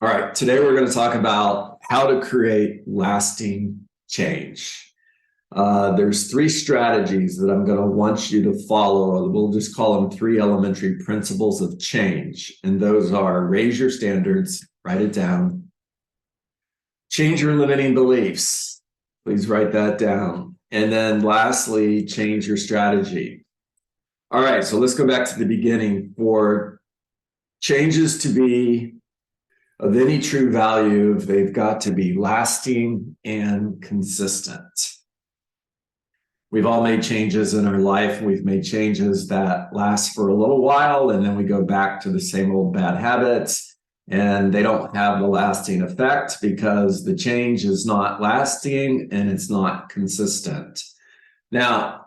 All right, today we're going to talk about how to create lasting change. There's three strategies that I'm going to want you to follow. We'll just call them three elementary principles of change. And those are raise your standards, write it down. Change your limiting beliefs. Please write that down. And then lastly, change your strategy. All right, so let's go back to the beginning. For changes to be of any true value, they've got to be lasting and consistent. We've all made changes in our life. We've made changes that last for a little while, and then we go back to the same old bad habits, and they don't have the lasting effect because the change is not lasting and it's not consistent. Now,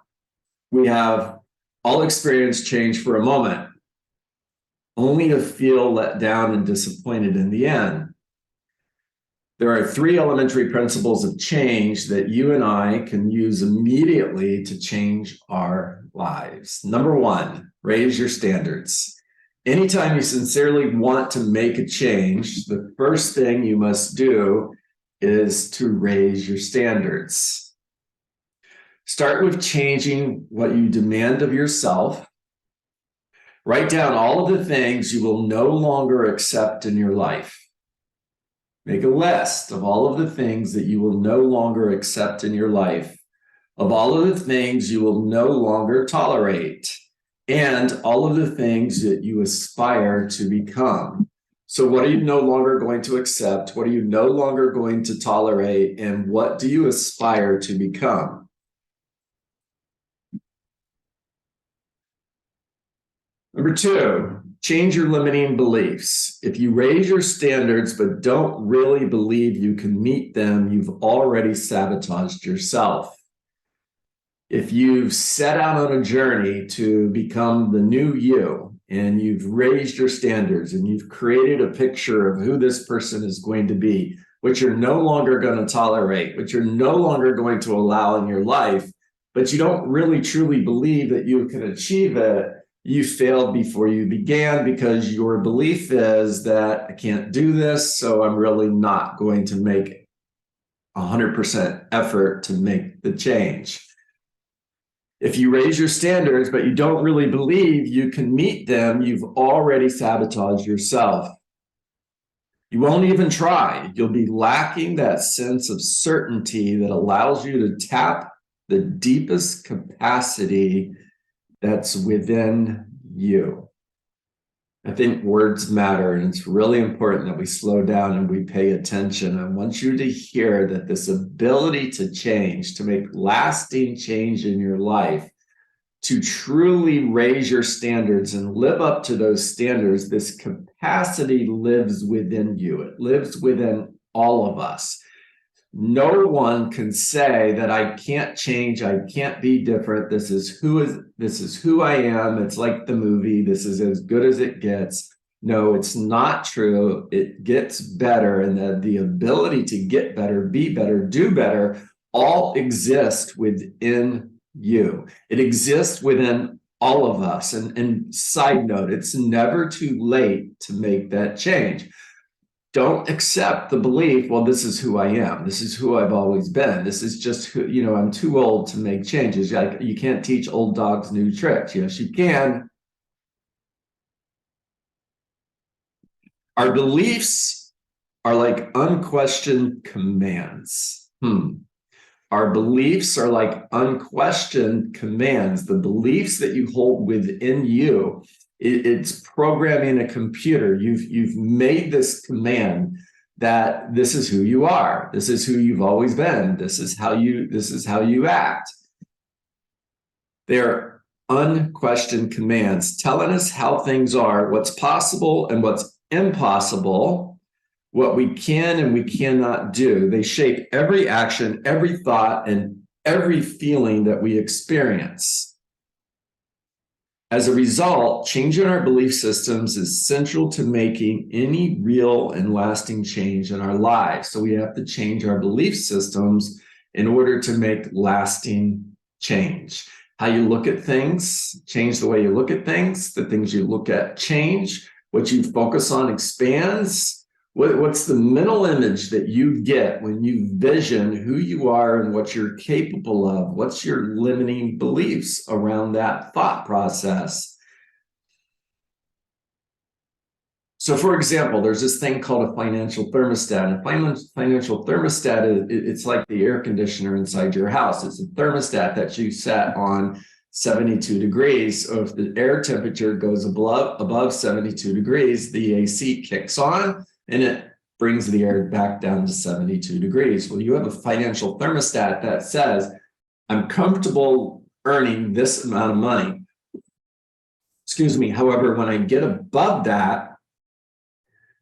we have all experienced change for a moment, only to feel let down and disappointed in the end. There are three elementary principles of change that you and I can use immediately to change our lives. Number one, raise your standards. Anytime you sincerely want to make a change, the first thing you must do is to raise your standards. Start with changing what you demand of yourself. Write down all of the things you will no longer accept in your life. Make a list of all of the things that you will no longer accept in your life, of all of the things you will no longer tolerate, and all of the things that you aspire to become. So what are you no longer going to accept? What are you no longer going to tolerate? And what do you aspire to become? Number two, change your limiting beliefs. If you raise your standards but don't really believe you can meet them, you've already sabotaged yourself. If you've set out on a journey to become the new you and you've raised your standards and you've created a picture of who this person is going to be, which you're no longer going to tolerate, which you're no longer going to allow in your life, but you don't really truly believe that you can achieve it, you failed before you began because your belief is that I can't do this, so I'm really not going to make 100% effort to make the change. If you raise your standards, but you don't really believe you can meet them, you've already sabotaged yourself. You won't even try. You'll be lacking that sense of certainty that allows you to tap the deepest capacity that's within you. I think words matter, and it's really important that we slow down and we pay attention. I want you to hear that this ability to change, to make lasting change in your life, to truly raise your standards and live up to those standards, this capacity lives within you. It lives within all of us. No one can say that I can't change, I can't be different. This is who I am. It's like the movie. This is as good as it gets. No, it's not true. It gets better, and the ability to get better, be better, do better, all exist within you. It exists within all of us. And side note, it's never too late to make that change. Don't accept the belief, well, this is who I am. This is who I've always been. This is just who, I'm too old to make changes. Like, you can't teach old dogs new tricks. Yes, you can. Our beliefs are like unquestioned commands. Our beliefs are like unquestioned commands. The beliefs that you hold within you, it's programming a computer. You've made this command that this is who you are. This is who you've always been. This is how you act. They're unquestioned commands telling us how things are, what's possible and what's impossible, what we can and we cannot do. They shape every action, every thought, and every feeling that we experience. As a result, changing our belief systems is central to making any real and lasting change in our lives. So we have to change our belief systems in order to make lasting change. How you look at things, change the way you look at things. The things you look at change. What you focus on expands. What's the mental image that you get when you vision who you are and what you're capable of? What's your limiting beliefs around that thought process? So, for example, there's this thing called a financial thermostat. A financial thermostat, it's like the air conditioner inside your house. It's a thermostat that you set on 72 degrees. So if the air temperature goes above 72 degrees, the AC kicks on and it brings the air back down to 72 degrees. Well, you have a financial thermostat that says, I'm comfortable earning this amount of money. Excuse me. However, when I get above that,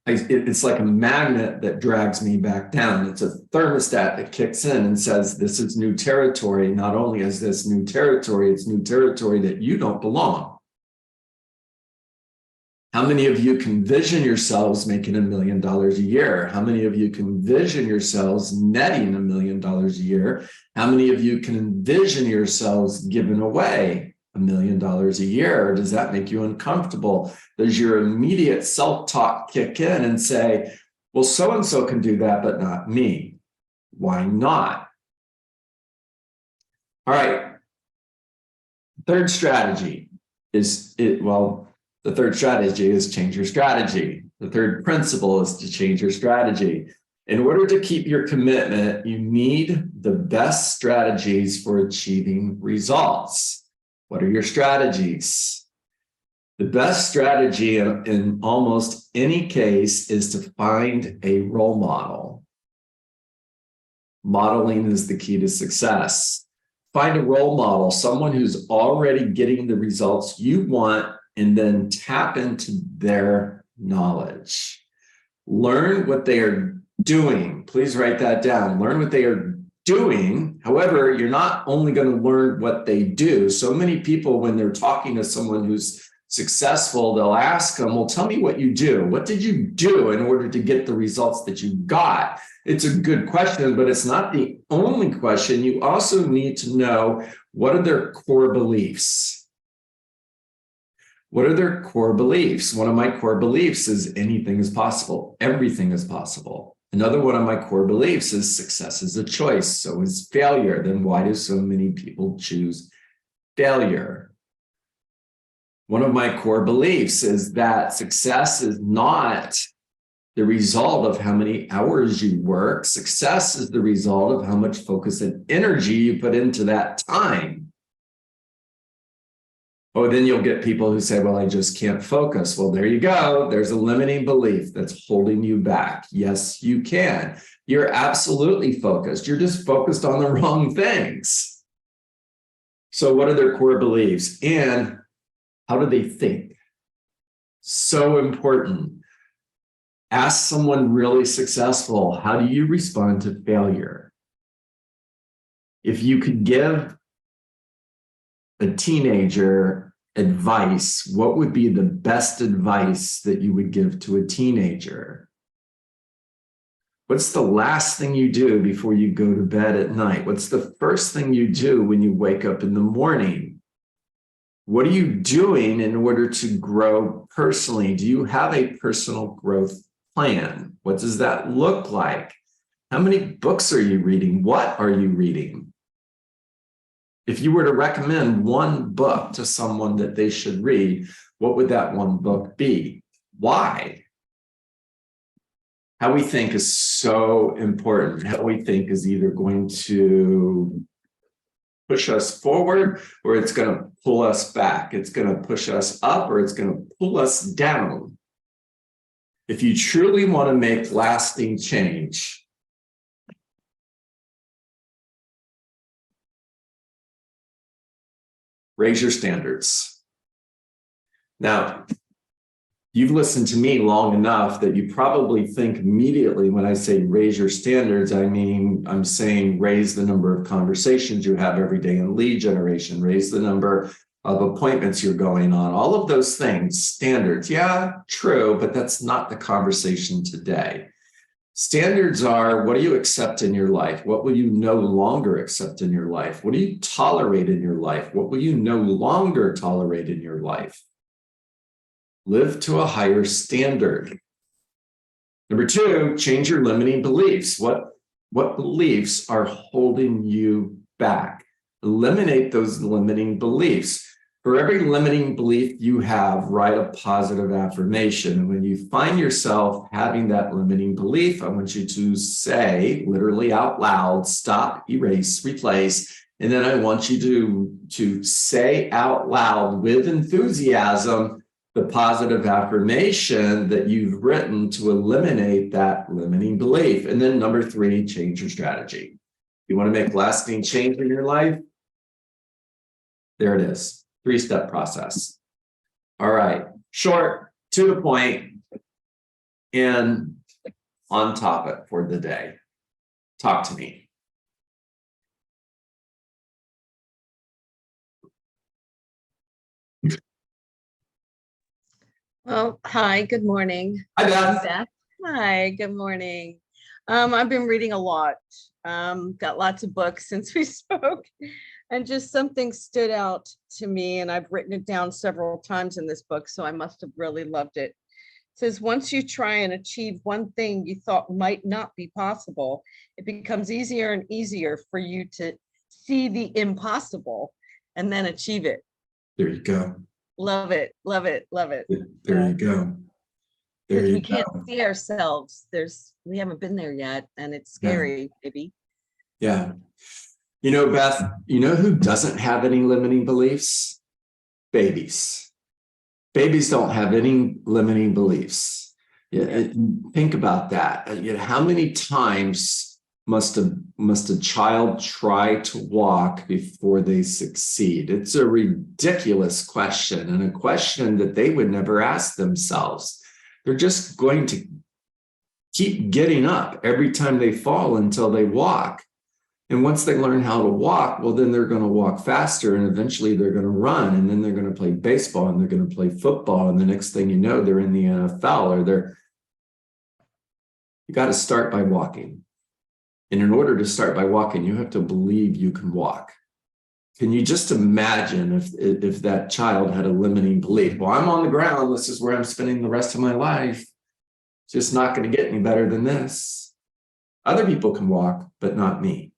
it's like a magnet that drags me back down. It's a thermostat that kicks in and says, this is new territory. Not only is this new territory, it's new territory that you don't belong. How many of you can vision yourselves making $1 million a year? How many of you can vision yourselves netting $1 million a year? How many of you can envision yourselves giving away $1 million a year? Does that make you uncomfortable? Does your immediate self-talk kick in and say, well, so-and-so can do that, but not me? Why not? All right. Third strategy is the third strategy is change your strategy. The third principle is to change your strategy. In order to keep your commitment, you need the best strategies for achieving results. What are your strategies? The best strategy in almost any case is to find a role model. Modeling is the key to success. Find a role model, someone who's already getting the results you want, and then tap into their knowledge. Learn what they are doing. Please write that down. Learn what they are doing. However, you're not only going to learn what they do. So many people, when they're talking to someone who's successful, they'll ask them, well, tell me what you do. What did you do in order to get the results that you got? It's a good question, but it's not the only question. You also need to know, what are their core beliefs? What are their core beliefs? One of my core beliefs is anything is possible. Everything is possible. Another one of my core beliefs is success is a choice. So is failure. Then why do so many people choose failure? One of my core beliefs is that success is not the result of how many hours you work. Success is the result of how much focus and energy you put into that time. Oh, then you'll get people who say, well, I just can't focus. Well, there you go. There's a limiting belief that's holding you back. Yes, you can. You're absolutely focused. You're just focused on the wrong things. So what are their core beliefs? And how do they think? So important. Ask someone really successful, how do you respond to failure? If you could give a teenager advice, what would be the best advice that you would give to a teenager? What's the last thing you do before you go to bed at night? What's the first thing you do when you wake up in the morning? What are you doing in order to grow personally? Do you have a personal growth plan? What does that look like? How many books are you reading? What are you reading? If you were to recommend one book to someone that they should read, what would that one book be? Why? How we think is so important. How we think is either going to push us forward or it's going to pull us back. It's going to push us up or it's going to pull us down. If you truly want to make lasting change, raise your standards. Now, you've listened to me long enough that you probably think immediately when I say raise your standards, I mean, I'm saying raise the number of conversations you have every day in lead generation, raise the number of appointments you're going on, all of those things, standards. Yeah, true, but that's not the conversation today. Standards are, what do you accept in your life? What will you no longer accept in your life? What do you tolerate in your life? What will you no longer tolerate in your life? Live to a higher standard. Number two, change your limiting beliefs. What beliefs are holding you back? Eliminate those limiting beliefs. For every limiting belief you have, write a positive affirmation. And when you find yourself having that limiting belief, I want you to say, literally out loud, stop, erase, replace. And then I want you to say out loud with enthusiasm the positive affirmation that you've written to eliminate that limiting belief. And then number three, change your strategy. You want to make lasting change in your life? There it is. 3-step process. All right. Short, to the point, and on topic for the day. Talk to me. Well, hi, good morning. Hi, Beth. Beth. Hi, good morning. I've been reading a lot. Got lots of books since we spoke, and just something stood out to me, and I've written it down several times in this book, so I must have really loved it. It says, once you try and achieve one thing you thought might not be possible, it becomes easier and easier for you to see the impossible and then achieve it. There you go. Love it, love it, love it. There you go. There Because you we can't go. see ourselves. We haven't been there yet, and it's scary, maybe. Yeah. You know, Beth, you know who doesn't have any limiting beliefs? Babies. Babies don't have any limiting beliefs. Yeah, think about that. How many times must a child try to walk before they succeed? It's a ridiculous question, and a question that they would never ask themselves. They're just going to keep getting up every time they fall until they walk. And once they learn how to walk, well, then they're going to walk faster, and eventually they're going to run, and then they're going to play baseball, and they're going to play football, and the next thing you know, they're in the NFL, or you got to start by walking. And in order to start by walking, you have to believe you can walk. Can you just imagine if that child had a limiting belief? Well, I'm on the ground. This is where I'm spending the rest of my life. It's just not going to get any better than this. Other people can walk, but not me.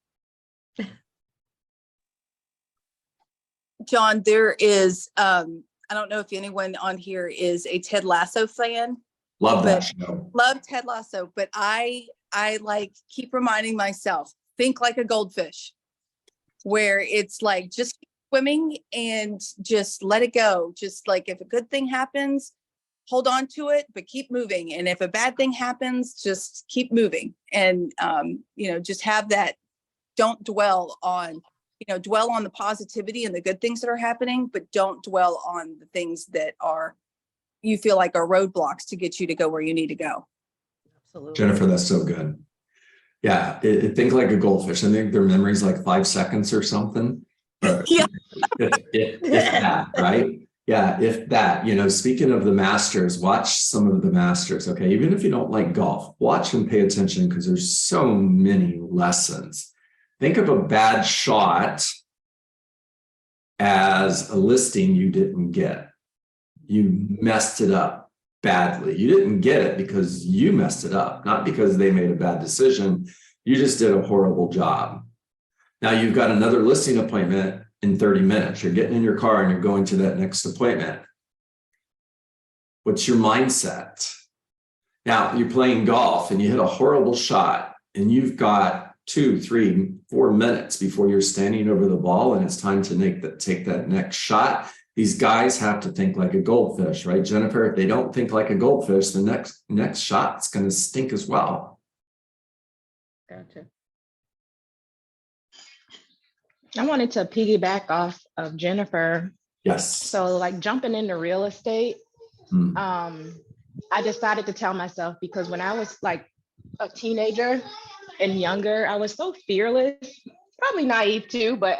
John, there is, I don't know if anyone on here is a Ted Lasso fan. Love that show. Love Ted Lasso, but I like keep reminding myself, think like a goldfish, where it's like just keep swimming and just let it go. Just like if a good thing happens, hold on to it, but keep moving. And if a bad thing happens, just keep moving. And, just have that, don't dwell on the positivity and the good things that are happening, but don't dwell on the things that you feel like are roadblocks to get you to go where you need to go. Absolutely. Jennifer, that's so good. Yeah, think like a goldfish. I think their memory's like 5 seconds or something. Yeah. if that, right? Yeah, if that, speaking of the Masters, watch some of the Masters, okay? Even if you don't like golf, watch and pay attention because there's so many lessons. Think of a bad shot as a listing you didn't get. You messed it up badly. You didn't get it because you messed it up, not because they made a bad decision. You just did a horrible job. Now you've got another listing appointment in 30 minutes. You're getting in your car and you're going to that next appointment. What's your mindset? Now you're playing golf and you hit a horrible shot and you've got 2, 3, 4 minutes before you're standing over the ball and it's time to take that next shot. These guys have to think like a goldfish, right, Jennifer? If they don't think like a goldfish, the next shot's going to stink as well. Gotcha. I wanted to piggyback off of Jennifer. Yes. So like jumping into real estate, I decided to tell myself, because when I was like a teenager and younger, I was so fearless, probably naive too, but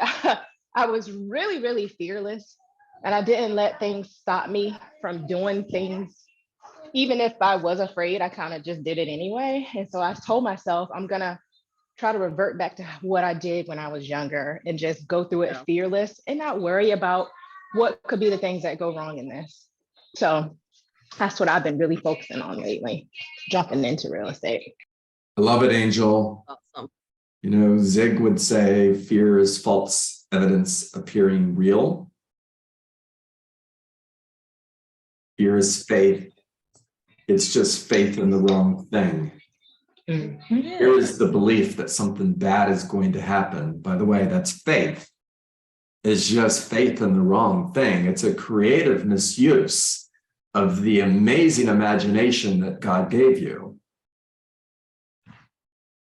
I was really, really fearless. And I didn't let things stop me from doing things. Even if I was afraid, I kind of just did it anyway. And so I told myself, I'm going to try to revert back to what I did when I was younger and just go through it fearless and not worry about what could be the things that go wrong in this. So that's what I've been really focusing on lately, jumping into real estate. I love it, Angel. Awesome. You know, Zig would say fear is false evidence appearing real. Fear is faith. It's just faith in the wrong thing. Mhm. Here is the belief that something bad is going to happen. By the way, that's faith. It's just faith in the wrong thing. It's a creative misuse of the amazing imagination that God gave you.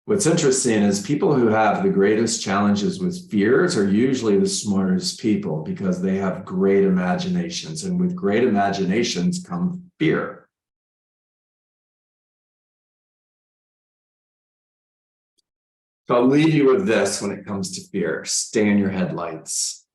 What's interesting is people who have the greatest challenges with fears are usually the smartest people because they have great imaginations. And with great imaginations come fear. So I'll leave you with this when it comes to fear. Stay in your headlights.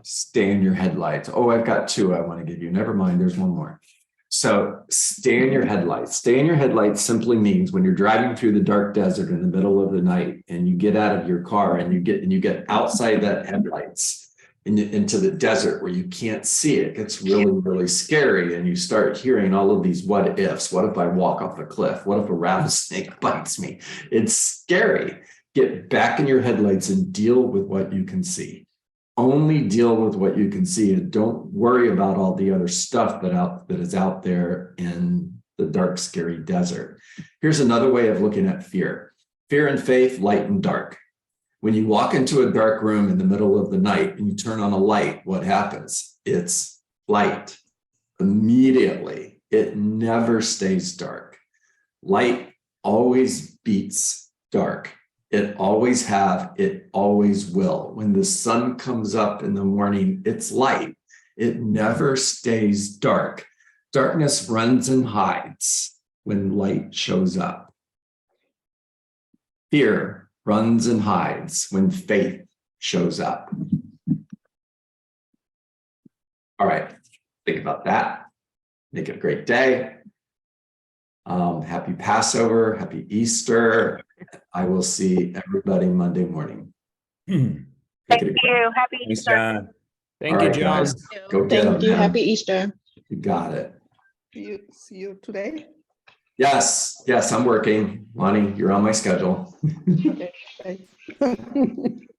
Stay in your headlights. Oh, I've got two I want to give you. Never mind, there's one more. So stay in your headlights. Stay in your headlights simply means when you're driving through the dark desert in the middle of the night and you get out of your car and you get outside that headlights into the desert where you can't see it. It gets really, really scary. And you start hearing all of these what ifs. What if I walk off a cliff? What if a rattlesnake bites me? It's scary. Get back in your headlights and deal with what you can see. Only deal with what you can see and don't worry about all the other stuff that is out there in the dark, scary desert. Here's another way of looking at fear. Fear and faith, light and dark. When you walk into a dark room in the middle of the night and you turn on a light, what happens? It's light immediately. It never stays dark. Light always beats dark. It always have, it always will. When the sun comes up in the morning, it's light. It never stays dark. Darkness runs and hides when light shows up. Fear runs and hides when faith shows up. All right, think about that. Make it a great day. Happy Passover, happy Easter. I will see everybody Monday morning. Thank Thank you. Happy Thanks, Easter. John. All Thank you, right, John. guys, go get Thank them. you. man. Happy Easter. You got it. See you today. Yes, I'm working. Lonnie, you're on my schedule. Okay. Bye.